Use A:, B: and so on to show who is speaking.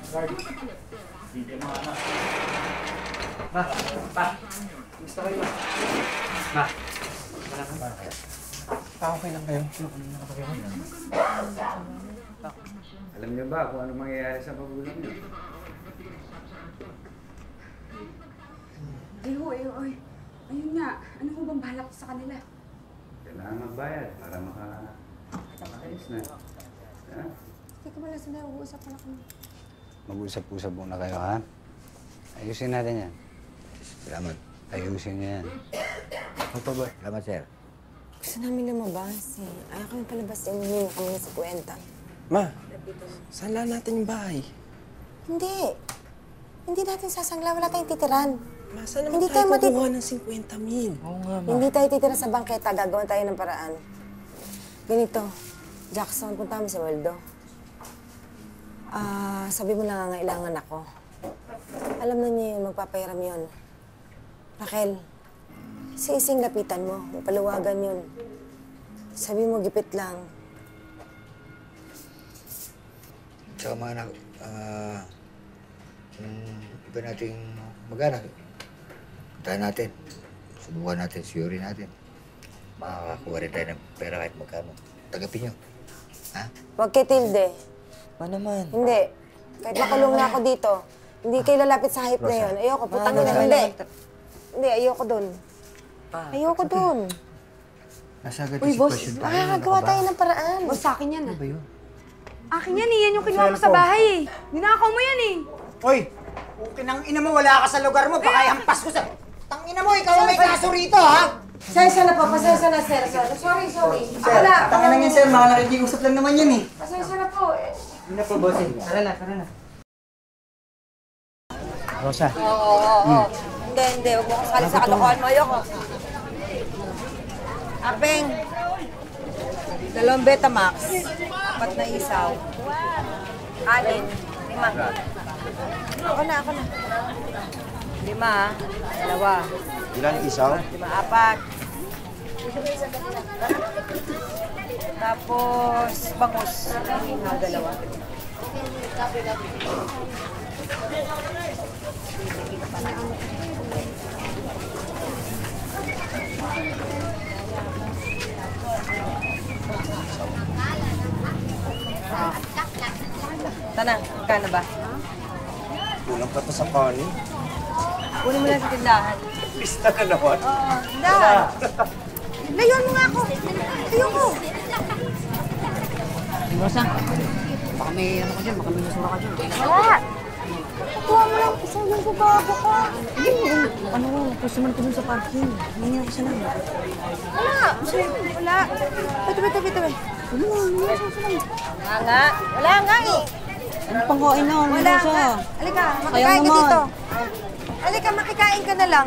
A: Ma, pa. Gusto kayo. Ma. Wala ka ba?
B: Okay lang kayo.
C: Alam niyo ba kung ano mangyayari sa magulang niyo?
D: Ay. Ayun nga. Ano ho bang balak sa kanila?
C: Kailangan magbayad para maka-ayos na. Ha?
D: Teka mo lang sila. Uusap na kami.
C: Mag-usap-usap muna kayo, ha? Ayusin natin yan.
E: Salamat.
C: Ayusin niyo yan.
E: Opo ba? Salamat, sir.
F: Gusto namin lumabas eh. Ayaw kami palabas din. Hindi mo kami sa kwenta.
B: Ma, sala natin yung bahay.
F: Hindi. Hindi natin sasangla. Wala tayong titiran.
B: Ma, saan naman
F: Hindi
B: tayo
F: tayo
B: kukuha ng 50,000?
A: Oo nga, ma.
F: Hindi tayo titira sa bangketa. Gagawin tayo ng paraan. Ganito. Jackson, punta mo sa Waldo. Sabi mo nangangailangan ako. Alam na niya yun. Magpapahiram yun. Raquel, si Ising lapitan mo. Paluwagan yun. Sabi mo, gipit lang.
E: Tsaka mga anak, iba nating mag-anak. Puntahan natin. Subukan natin, siyuri natin. Makakakuha rin tayo ng pera kahit magkano. Tagapin nyo. Ha?
F: Huwag kay Tilde.
B: Ma naman.
F: Hindi. Kahit makulong na ako dito, hindi kayo lalapit sa hype na yun. Ayoko, putang na. Hindi. Hindi, ayoko dun. Ayoko dun.
E: Nasa agad
F: Uy,
E: yung
F: boss,
E: sitwasyon tayo.
F: makakagawa tayo ng paraan.
D: Boss, sa akin yan
E: Ano ba yun?
D: Akin yan eh. Yan yung kinuha mo sa bahay eh. Ninakaw mo yan eh.
G: Hoy! Kinang ina mo, wala ka sa lugar mo. Baka ihampas ko sa... Tang ina mo, ikaw ang may kaso rito, ha?
F: Pasensya na po, pasensya na, sir. Sorry.
G: Sir, tang ina niyan, sir. Mga nakikiusap lang naman yan, eh.
F: Pasensya na po.
A: Hindi na po, bossing. Tara na. Rosa.
F: Oo. Hindi. Huwag mo ko sakali sa kalokohan mo. Ayoko. Apeng. 2 Betamax. 4 na isaw. 6. 5. Ako na. 5, 2.
E: Ilan isaw?
F: 5, 4. Tapos, bangus. 2. Tana, magkano ba?
B: Kulang pa to sa kanin.
F: Kunin mo lang sa tindahan.
B: Pista na naman.
F: Oo, tindahan. Layuan mo nga ako. Layuan ko.
A: Rosa. Baka may ano ka dyan, baka may nasura ka dyan.
F: Wala. Kuha mo lang isang yung bago ka.
A: Ano, gusto man ko dun sa parking. Hindi ako sa namin.
F: Wala. Bito. Wala nga eh.
A: Ano pang kain na?
F: Wala nga. Halika, makikain ka dito. Halika, makikain ka na lang.